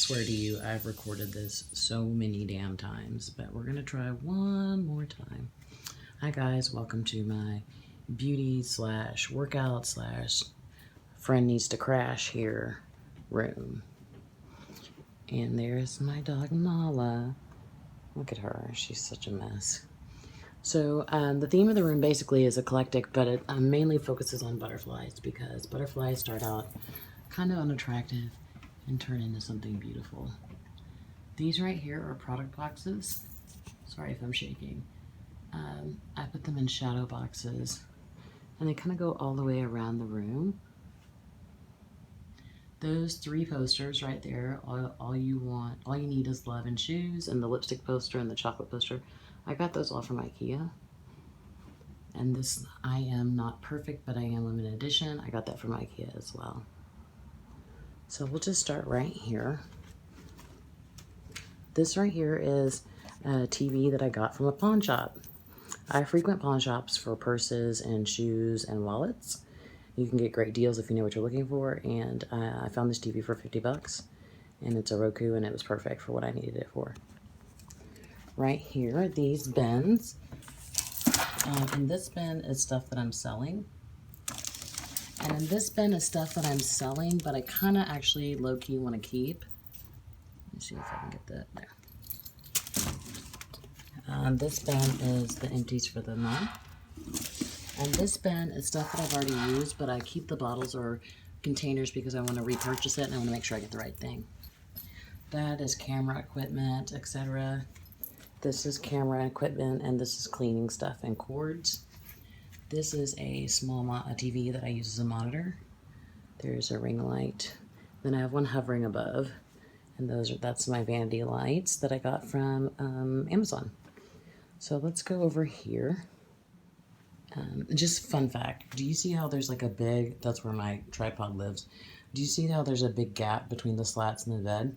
swear to you, I've recorded this so many damn times, but we're gonna try one more time. Hi guys, welcome to my beauty slash workout slash friend needs to crash here room. And there's my dog Nala. Look at her, she's such a mess. So the theme of the room basically is eclectic, but it mainly focuses on butterflies because butterflies start out kind of unattractive and turn into something beautiful. These right here are product boxes. Sorry if I'm shaking. I put them in shadow boxes and they kind of go all the way around the room. Those 3 posters right there, all you need is love and shoes, and the lipstick poster and the chocolate poster. I got those all from IKEA. And this, I am not perfect, but I am limited edition. I got that from IKEA as well. So we'll just start right here. This right here is a TV that I got from a pawn shop. I frequent pawn shops for purses and shoes and wallets. You can get great deals if you know what you're looking for, and I found this TV for 50 bucks, and it's a Roku, and it was perfect for what I needed it for. Right here, these bins, and this bin is stuff that I'm selling, and in this bin is stuff that I'm selling, but I kind of actually low-key want to keep. Let me see if I can get that there. This bin is the empties for the month. And this bin is stuff that I've already used, but I keep the bottles or containers because I want to repurchase it and I want to make sure I get the right thing. That is camera equipment, etc. This is camera equipment, and this is cleaning stuff and cords. This is a small TV that I use as a monitor. There's a ring light. Then I have one hovering above, and that's my vanity lights that I got from Amazon. So let's go over here. Just fun fact, do you see how there's like a big, that's where my tripod lives, do you see how there's a big gap between the slats and the bed?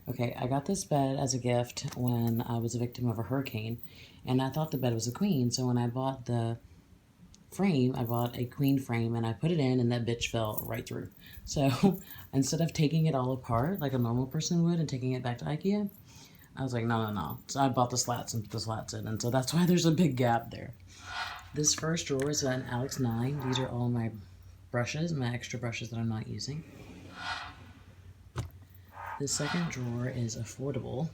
Okay, I got this bed as a gift when I was a victim of a hurricane, and I thought the bed was a queen, so when I bought the frame, I bought a queen frame, and I put it in, and that bitch fell right through. So instead of taking it all apart like a normal person would and taking it back to IKEA, I was like, no. So I bought the slats and put the slats in, and so that's why there's a big gap there. This first drawer is an Alex 9. These are all my brushes, my extra brushes that I'm not using. The second drawer is affordable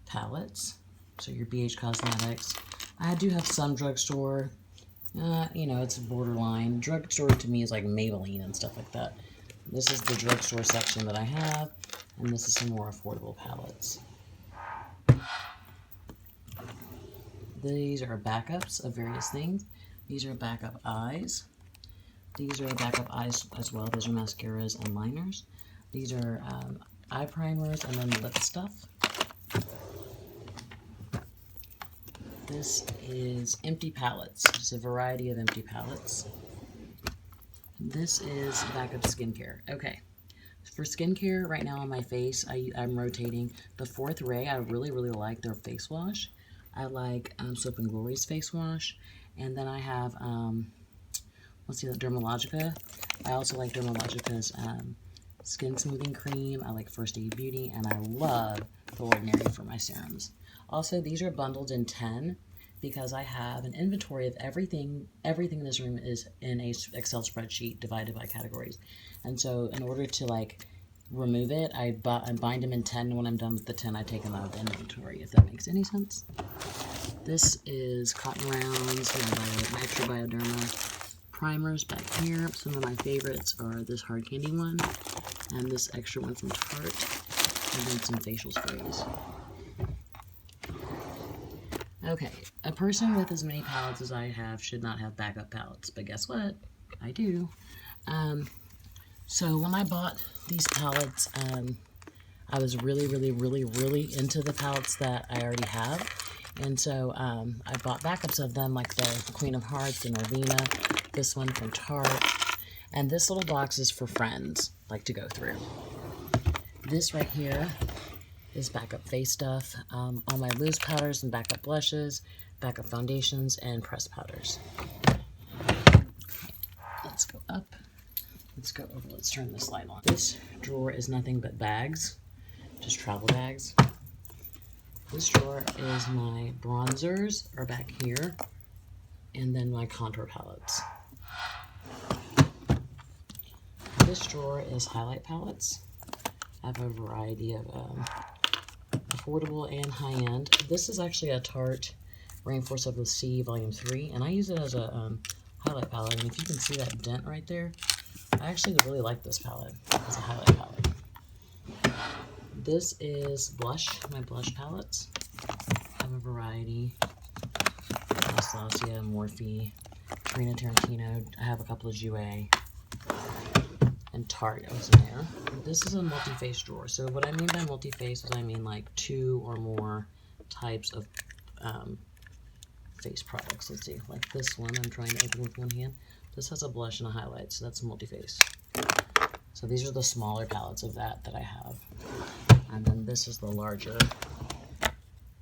palettes. So your BH Cosmetics. I do have some drugstore. You know, it's borderline. Drugstore to me is like Maybelline and stuff like that. This is the drugstore section that I have. And this is some more affordable palettes. These are backups of various things. These are backup eyes. These are backup eyes as well. Those are mascaras and liners. These are eye primers and then lip stuff. This is empty palettes. Just a variety of empty palettes. This is backup skincare. Okay. For skincare, right now on my face, I'm rotating the 4th Ray. I really like their face wash. I like Soap and Glory's face wash, and then I have, let's see, Dermalogica. I also like Dermalogica's skin smoothing cream. I like First Aid Beauty, and I love The Ordinary for my serums. Also, these are bundled in 10 because I have an inventory of everything. Everything in this room is in a Excel spreadsheet divided by categories, and so in order to like remove it, I bind them in 10, and when I'm done with the 10, I take them out of the inventory, if that makes any sense. This is Cotton Rounds, my extra Bioderma primers back here. Some of my favorites are this hard candy one, and this extra one from Tarte, and then some facial sprays. Okay, a person with as many palettes as I have should not have backup palettes, but guess what? I do. So when I bought these palettes, I was really into the palettes that I already have. And so I bought backups of them, like the Queen of Hearts, the Norvina, this one from Tarte. And this little box is for friends, like to go through. This right here is backup face stuff, all my loose powders and backup blushes, backup foundations, and pressed powders. Okay, let's go up. let's go over, let's turn this light on. This drawer is nothing but bags, just travel bags. This drawer is my bronzers are back here, and then my contour palettes. This drawer is highlight palettes. I have a variety of affordable and high-end. This is actually a Tarte Rainforest of the Sea Volume 3, and I use it as a highlight palette. And if you can see that dent right there, I actually really like this palette as a highlight palette. This is blush, my blush palettes. I have a variety. Anastasia, Morphe, Karina Tarantino. I have a couple of JUVIA'S. And Tarte was in there. This is a multi-face drawer. So what I mean by multi-face is I mean like 2 or more types of face products. Let's see, like this one I'm trying to open with one hand. This has a blush and a highlight, so that's multi-face. So these are the smaller palettes of that I have. And then this is the larger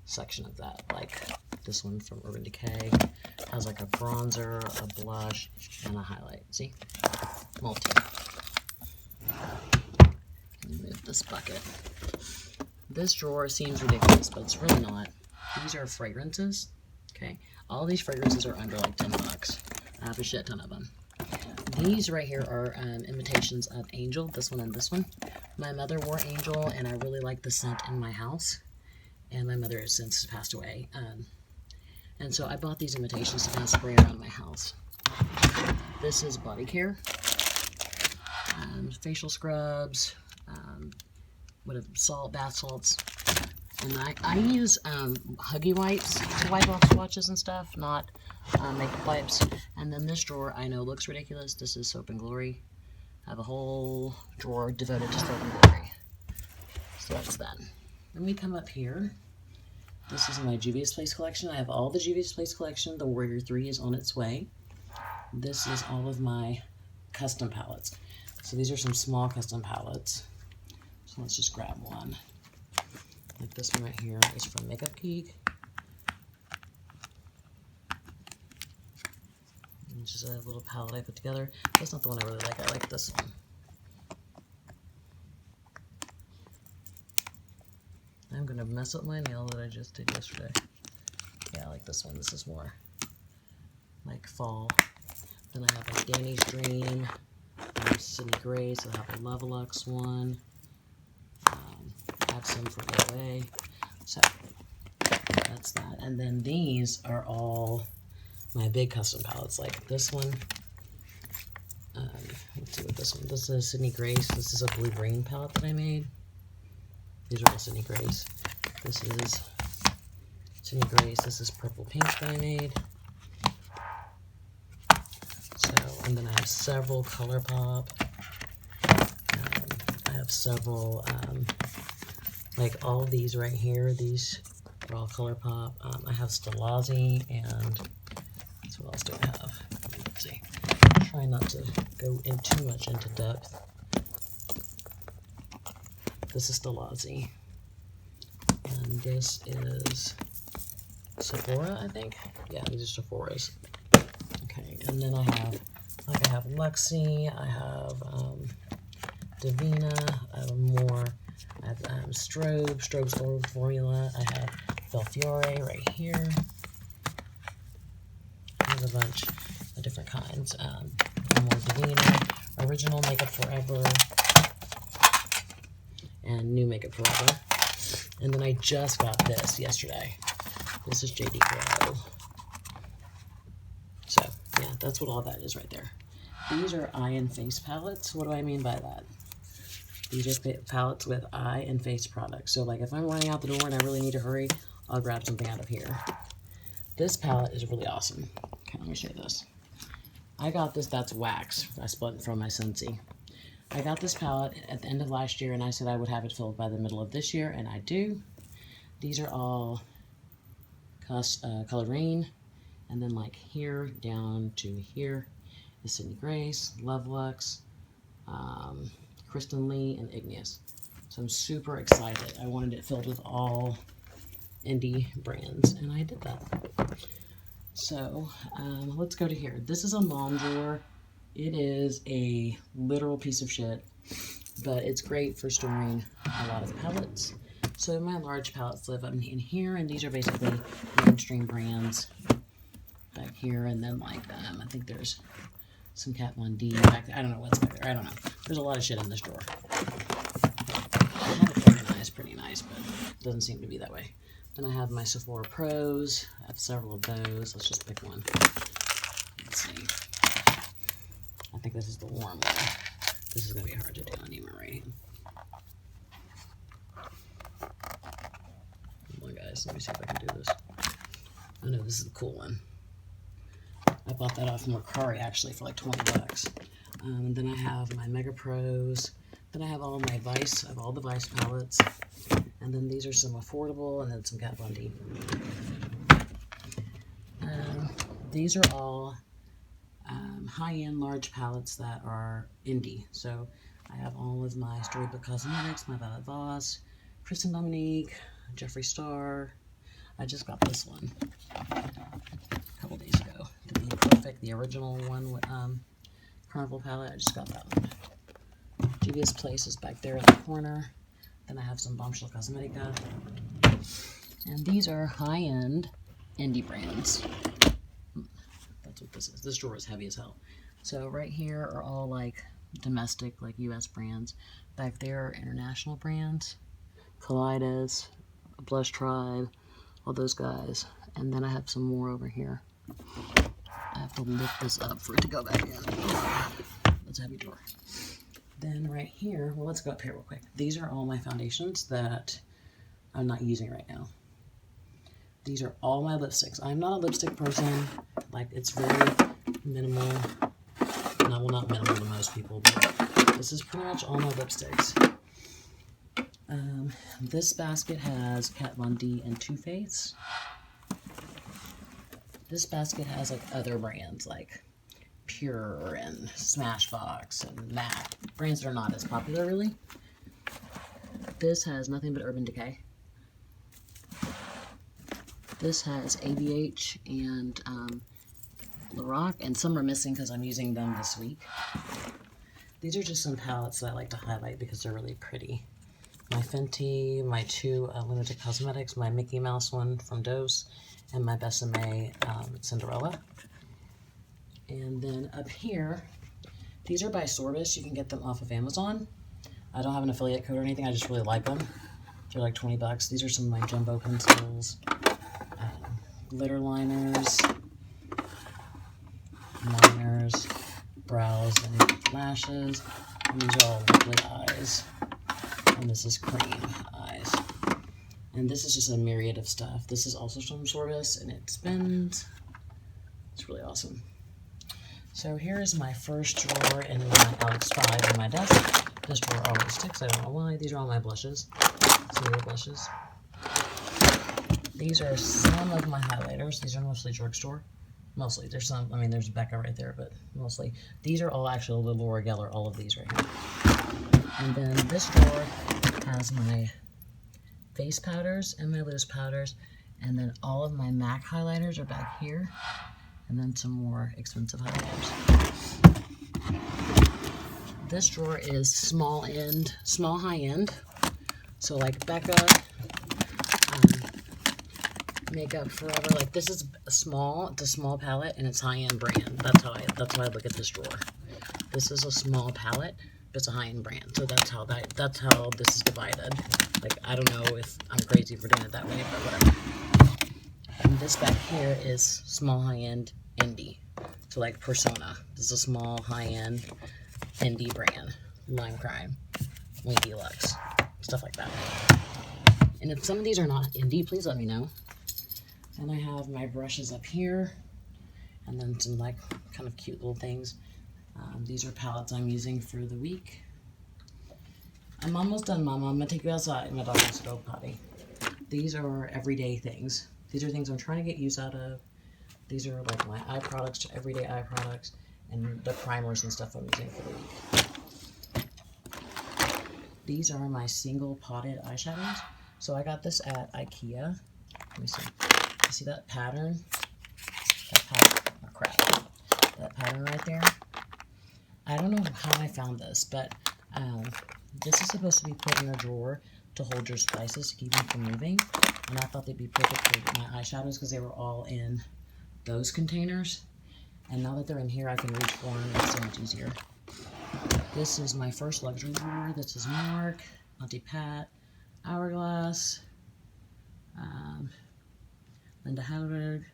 section of that, like this one from Urban Decay. Has like a bronzer, a blush, and a highlight. See? Multi. Move this bucket. This drawer seems ridiculous, but it's really not. These are fragrances. Okay, all these fragrances are under like $10. I have a shit ton of them. These right here are imitations of Angel, this one and this one. My mother wore Angel, and I really like the scent in my house. And my mother has since passed away. And so I bought these imitations to kind of spray around my house. This is body care, facial scrubs, whatever, bath salts. And I use Huggy wipes to wipe off swatches and stuff, not makeup wipes. And then this drawer I know looks ridiculous. This is Soap and Glory. I have a whole drawer devoted to Soap and Glory. So that's that. Then we come up here. This is my JUVIA'S Place collection. I have all the JUVIA'S Place collection. The Warrior 3 is on its way. This is all of my custom palettes. So these are some small custom palettes. So let's just grab one. Like this one right here is from Makeup Geek. It's just a little palette I put together. That's not the one I really like. I like this one. I'm going to mess up my nail that I just did yesterday. Yeah, I like this one. This is more like fall. Then I have like Danny's Dream, Sydney Grace. I have a Levelux one. I have some for AOA. So that's that. And then these are all my big custom palettes. Like this one. Let's see what this one. This is Sydney Grace. This is a blue-green palette that I made. These are all Sydney Grace. This is Sydney Grace. This is purple pink that I made. So, and then I have several ColourPop. I have several, like all of these right here. These are all ColourPop. I have Stilazzi, and so what else do I have? Let's see. Try not to go in too much into depth. This is Stilazzi, and this is Sephora, I think. Yeah, these are Sephora's. Okay, and then I have Luxie, I have Divina, I have more. I have Strobe's Old Formula. I have Belfiore right here. I have a bunch of different kinds. More Divina, Original Makeup Forever, and New Makeup Forever. And then I just got this yesterday. This is JD Grow. So, yeah, that's what all that is right there. These are eye and face palettes. What do I mean by that? These are palettes with eye and face products. So, like, if I'm running out the door and I really need to hurry, I'll grab something out of here. This palette is really awesome. Okay, let me show you this. I got this, that's wax. I split from my Scentsy. I got this palette at the end of last year, and I said I would have it filled by the middle of this year, and I do. These are all Color Rain, and then like here down to here is Sydney Grace, Levelux, Kristen Lee, and Igneous. So I'm super excited. I wanted it filled with all indie brands, and I did that. So let's go to here. This is a mom drawer. It is a literal piece of shit, but it's great for storing a lot of palettes. So my large palettes live in here, and these are basically mainstream brands back here, and then like I think there's some Kat Von D back there. I don't know what's back there. I don't know. There's a lot of shit in this drawer. I have it organized pretty nice, but it doesn't seem to be that way. Then I have my Sephora Pros. I have several of those. Let's just pick one. Let's see. I think this is the warm one. This is going to be hard to do on my right hand. Hold on, guys. Let me see if I can do this. Oh, no, this is the cool one. I bought that off Mercari, actually, for like 20 bucks. And then I have my Mega Pros. Then I have all my Vice. I have all the Vice palettes. And then these are some affordable, and then some Kat Von D. These are all high-end large palettes that are indie. So I have all of my Storybook Cosmetics, my Violet Voss, Kristen Dominique, Jeffree Star. I just got this one a couple days ago. The Be Perfect, the original one with Carnival palette. I just got that one. JUVIA'S Place is back there in the corner. Then I have some Bombshell Cosmetica. And these are high-end indie brands. That's what this is. This drawer is heavy as hell. So right here are all like domestic, like US brands. Back there are international brands. Kaleidos, Blush Tribe, all those guys. And then I have some more over here. I have to lift this up for it to go back in. That's a heavy drawer. Then right here, well, let's go up here real quick. These are all my foundations that I'm not using right now. These are all my lipsticks. I'm not a lipstick person. Like, it's very minimal. No, well, not minimal to most people, but this is pretty much all my lipsticks. This basket has Kat Von D and Too Faced. This basket has like other brands like Pure and Smashbox and MAC, brands that are not as popular really. This has nothing but Urban Decay. This has ABH and Lorac, and some are missing because I'm using them this week. These are just some palettes that I like to highlight because they're really pretty. My Fenty, my two Limited Cosmetics, my Mickey Mouse one from Dose, and my Besame Cinderella. And then up here, these are by Sorbus. You can get them off of Amazon. I don't have an affiliate code or anything. I just really like them. They're like 20 bucks. These are some of my jumbo pencils, glitter liners, brows, and lashes. And these are all liquid eyes. And this is cream eyes. And this is just a myriad of stuff. This is also from Sorbus, and it spins. It's really awesome. So here is my first drawer in my Alex 5 on my desk. This drawer always sticks. I don't know why. These are all my blushes. Zero blushes. These are some of my highlighters. These are mostly drugstore. Mostly. There's some, I mean, there's Becca right there, but mostly. These are all actually the Laura Geller, all of these right here. And then this drawer has my face powders and my loose powders. And then all of my MAC highlighters are back here. And then some more expensive highlighters. This drawer is small high end. So like Becca, Makeup Forever. Like this is small. It's a small palette and it's high end brand. That's how I look at this drawer. This is a small palette, but it's a high end brand. So that's how this is divided. Like I don't know if I'm crazy for doing it that way, but whatever. And this back here is small high-end indie. So like Persona. This is a small high-end indie brand. Lime Crime. Winky Lux. Stuff like that. And if some of these are not indie, please let me know. And I have my brushes up here. And then some like kind of cute little things. These are palettes I'm using for the week. I'm almost done, Mama. I'm going to take you outside. My dog wants to go potty. These are everyday things. These are things I'm trying to get use out of. These are like my eye products, everyday eye products, and the primers and stuff I'm using for the week. These are my single potted eyeshadows. So I got this at IKEA. Let me see. You see that pattern? That pattern, oh crap. That pattern right there? I don't know how I found this, but this is supposed to be put in a drawer to hold your spices to keep them from moving. And I thought they'd be perfect for my eyeshadows because they were all in those containers. And now that they're in here, I can reach for them. It's so much easier. This is my first luxury drawer. This is Mark, Auntie Pat, Hourglass, Linda Howard,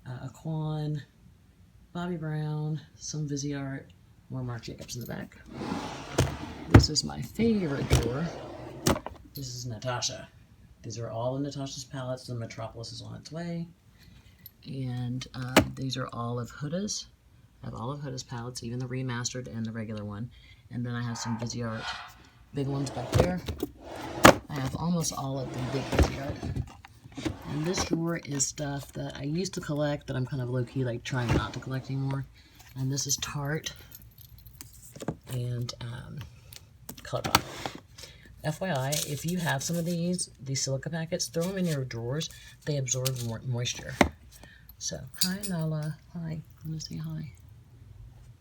Aquan, Bobbi Brown, some Viseart, more Marc Jacobs in the back. This is my favorite drawer. This is Natasha. These are all in Natasha's palettes. The Metropolis is on its way. And these are all of Huda's. I have all of Huda's palettes, even the remastered and the regular one. And then I have some Viseart big ones back there. I have almost all of the big Viseart. And this drawer is stuff that I used to collect that I'm kind of low-key like trying not to collect anymore. And this is Tarte and ColourPop. FYI, if you have some of these silica packets, throw them in your drawers. They absorb more moisture. So, hi Nala. Hi. I'm gonna say hi.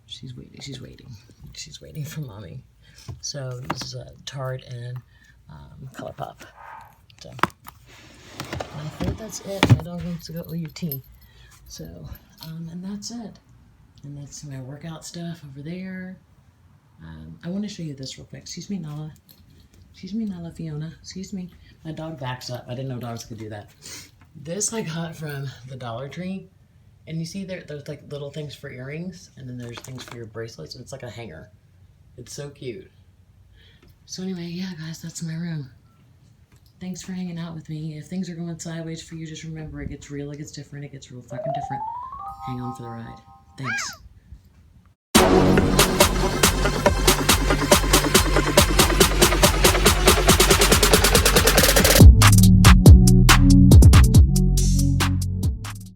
She's waiting. She's waiting. She's waiting for mommy. So this is a Tarte and ColourPop. So I think that's it. My dog wants to go OUT. So and that's it. And that's my workout stuff over there. I want to show you this real quick. Excuse me, Nala. Excuse me, Nala Fiona. Excuse me. My dog backs up. I didn't know dogs could do that. This I got from the Dollar Tree. And you see there's like little things for earrings. And then there's things for your bracelets. It's like a hanger. It's so cute. So anyway, yeah, guys, that's my room. Thanks for hanging out with me. If things are going sideways for you, just remember it gets real, it gets different, it gets real fucking different. Hang on for the ride. Thanks.